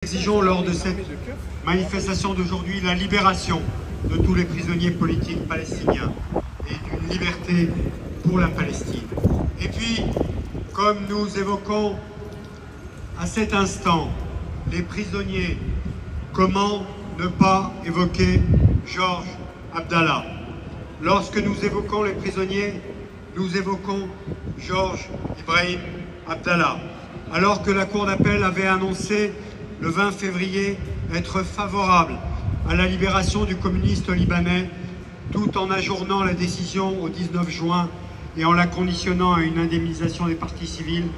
Exigeons lors de cette manifestation d'aujourd'hui la libération de tous les prisonniers politiques palestiniens et d'une liberté pour la Palestine. Et puis, comme nous évoquons à cet instant les prisonniers, comment ne pas évoquer Georges Abdallah? Lorsque nous évoquons les prisonniers, nous évoquons Georges Ibrahim Abdallah, alors que la Cour d'appel avait annoncé le 20 février être favorable à la libération du communiste libanais, tout en ajournant la décision au 19 juin et en la conditionnant à une indemnisation des parties civiles.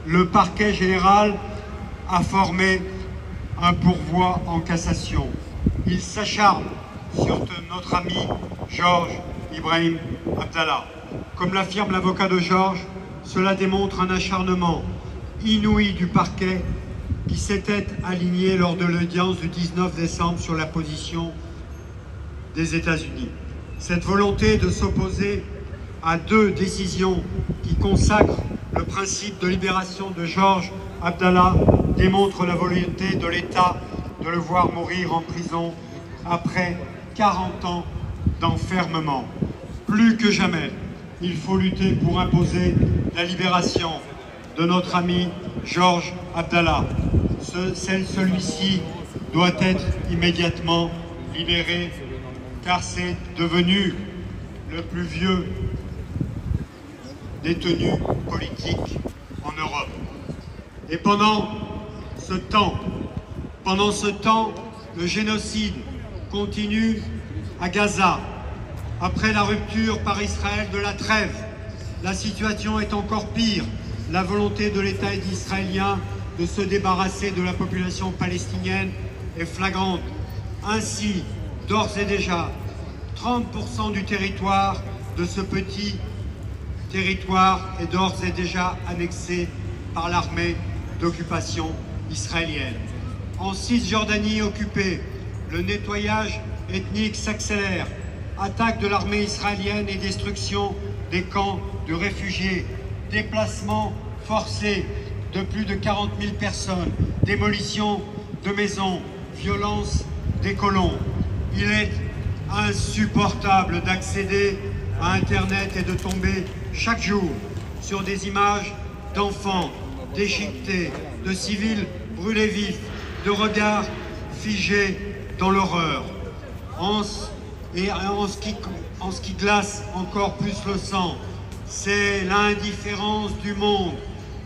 Le parquet général a formé un pourvoi en cassation. Il s'acharne sur notre ami Georges Ibrahim Abdallah. Comme l'affirme l'avocat de Georges, cela démontre un acharnement inouï du parquet qui s'était aligné lors de l'audience du 19 décembre sur la position des États-Unis. Cette volonté de s'opposer à deux décisions qui consacrent le principe de libération de Georges Abdallah démontre la volonté de l'État de le voir mourir en prison après 40 ans d'enfermement. Plus que jamais, il faut lutter pour imposer la libération de notre ami Georges Abdallah. Celui-ci doit être immédiatement libéré car c'est devenu le plus vieux détenu politique en Europe. Et pendant ce temps, le génocide continue à Gaza. Après la rupture par Israël de la trêve, la situation est encore pire. La volonté de l'État israélien de se débarrasser de la population palestinienne est flagrante. Ainsi, d'ores et déjà, 30% du territoire de ce petit territoire est d'ores et déjà annexé par l'armée d'occupation israélienne. En Cisjordanie occupée, le nettoyage ethnique s'accélère. Attaque de l'armée israélienne et destruction des camps de réfugiés, déplacements forcés de plus de 40 000 personnes, démolition de maisons, violence des colons. Il est insupportable d'accéder à Internet et de tomber chaque jour sur des images d'enfants déchiquetés, de civils brûlés vifs, de regards figés dans l'horreur. En ce qui glace encore plus le sang, c'est l'indifférence du monde.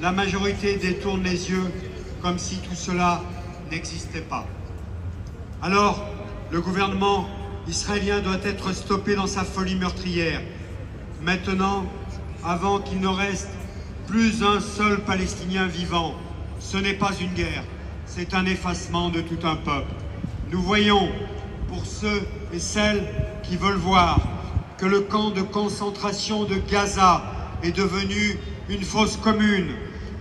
La majorité détourne les yeux comme si tout cela n'existait pas. Alors, le gouvernement israélien doit être stoppé dans sa folie meurtrière. Maintenant, avant qu'il ne reste plus un seul Palestinien vivant, ce n'est pas une guerre, c'est un effacement de tout un peuple. Nous voyons, pour ceux et celles qui veulent voir, que le camp de concentration de Gaza est devenu une fosse commune.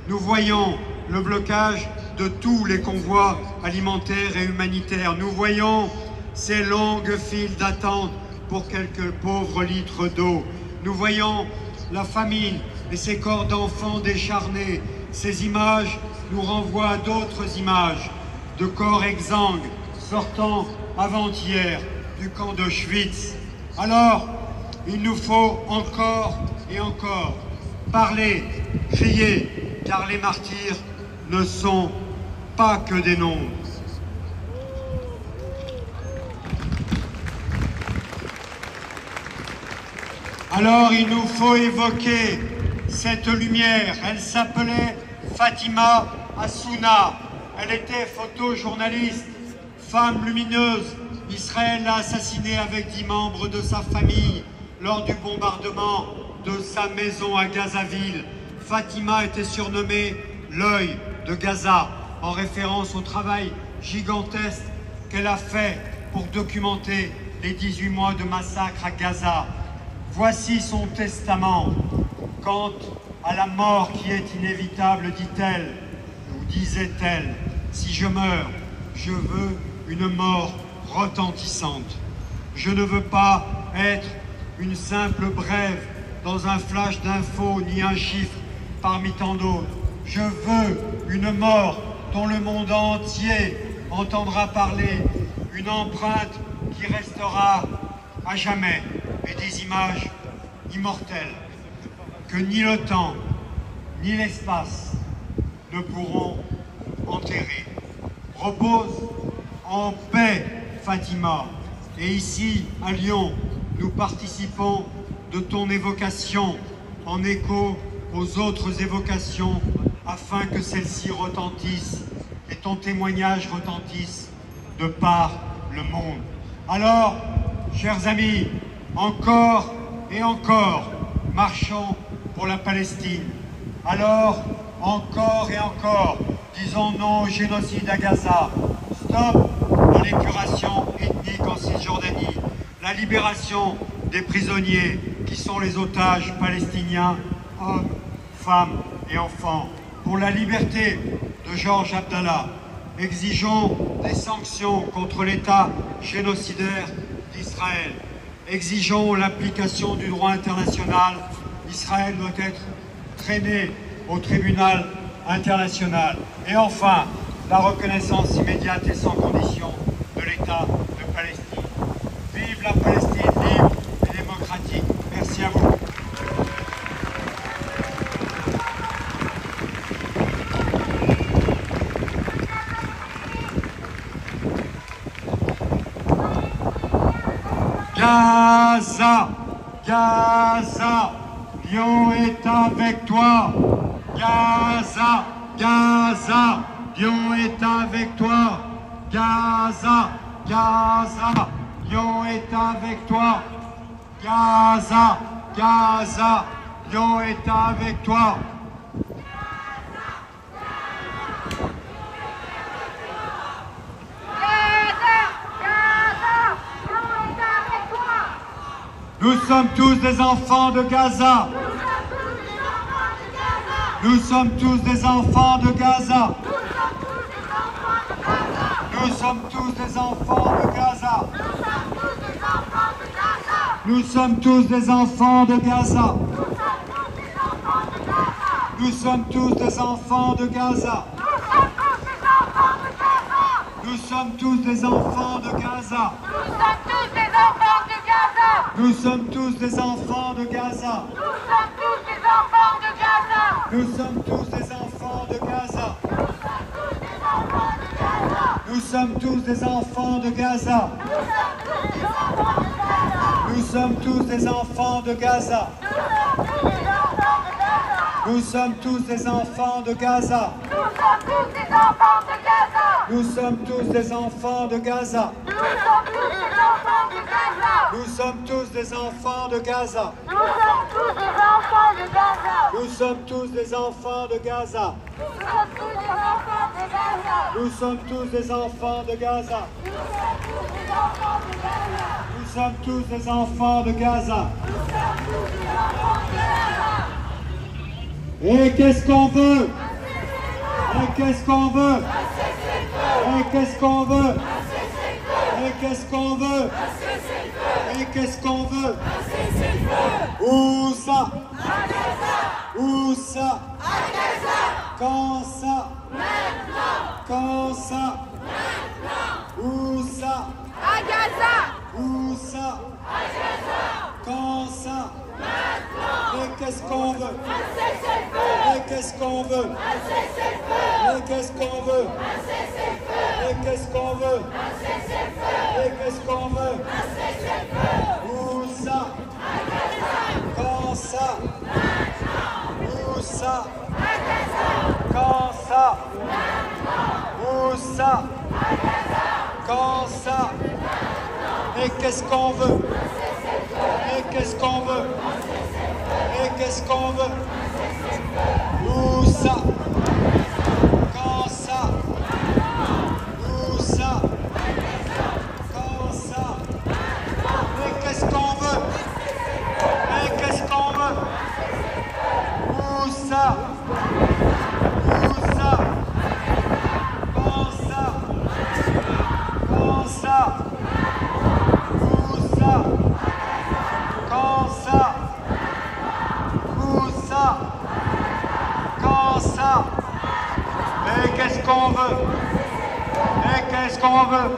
Nous voyons le blocage de tous les convois alimentaires et humanitaires. Nous voyons ces longues files d'attente pour quelques pauvres litres d'eau. Nous voyons la famine et ces corps d'enfants décharnés. Ces images nous renvoient à d'autres images de corps exsangues sortant avant-hier du camp d'Auschwitz. Alors, il nous faut encore et encore parler, crier, car les martyrs ne sont pas que des nombres. Alors il nous faut évoquer cette lumière. Elle s'appelait Fatima Assouna. Elle était photojournaliste, femme lumineuse. Israël l'a assassinée avec 10 membres de sa famille lors du bombardement de sa maison à Gazaville. Fatima était surnommée l'œil de Gaza, en référence au travail gigantesque qu'elle a fait pour documenter les 18 mois de massacre à Gaza. Voici son testament. Quant à la mort qui est inévitable, dit-elle, ou disait-elle, si je meurs, je veux une mort retentissante. Je ne veux pas être une simple brève dans un flash d'infos ni un chiffre parmi tant d'autres. Je veux une mort dont le monde entier entendra parler, une empreinte qui restera à jamais et des images immortelles que ni le temps ni l'espace ne pourront enterrer. Repose en paix, Fatima. Et ici, à Lyon, nous participons de ton évocation en écho aux autres évocations afin que celles-ci retentissent et ton témoignage retentisse de par le monde. Alors, chers amis, encore et encore, marchons pour la Palestine. Alors, encore et encore, disons non au génocide à Gaza. Stop à l'épuration ethnique en Cisjordanie. La libération des prisonniers qui sont les otages palestiniens, hommes, femmes et enfants. Pour la liberté de Georges Abdallah, exigeons des sanctions contre l'État génocidaire d'Israël. Exigeons l'application du droit international. Israël doit être traîné au tribunal international. Et enfin, la reconnaissance immédiate et sans condition de l'État de Palestine. Vive la Palestine libre et démocratique. Merci à vous. Gaza, Gaza, Lyon est avec toi. Gaza, Gaza, Lyon est avec toi. Gaza, Gaza, Lyon est avec toi. Gaza, Gaza, Lyon est avec toi. Nous sommes tous des enfants de Gaza. Nous sommes tous des enfants de Gaza. Nous sommes tous des enfants de Gaza. Nous sommes tous des enfants de Gaza. Nous sommes tous des enfants de Gaza. Nous sommes tous des enfants de Gaza. Nous sommes tous des enfants de Gaza. Nous sommes tous des enfants de Gaza. Nous sommes tous des enfants de Gaza. Nous sommes tous des enfants de Gaza. Nous sommes tous des enfants de Gaza. Nous sommes tous des enfants de Gaza. Nous sommes tous des enfants de Gaza. Nous sommes tous des enfants de Gaza. Nous sommes tous des enfants de Gaza. Nous sommes tous des enfants de Gaza. Et qu'est-ce qu'on veut? Et qu'est-ce qu'on veut? Et qu'est-ce qu'on veut? Et qu'est-ce qu'on veut? Et qu'est-ce qu'on veut? Où ça? Où ça? Quand ça? Quand ça? Où ça? À Gaza! Où ça? Quand ça? Et qu'est-ce qu'on veut? Et qu'est-ce qu'on veut? Et qu'est-ce qu'on veut? Et qu'est-ce qu'on veut? Et qu'est-ce qu'on veut? Où ça? Quand ça? Où ça? Quand ça? Où ça? Quand ça? Et qu'est-ce qu'on veut? Et qu'est-ce qu'on veut? Et qu'est-ce qu'on veut? Où ça? Quand ça? Où ça? Quand ça? Et qu'est-ce qu'on veut? Et qu'est-ce qu'on veut? Où ça? Où ça? Quand ça? Quand ça? Où ça? Quand ça? Où ça? Quand ça? laisse comme on veut.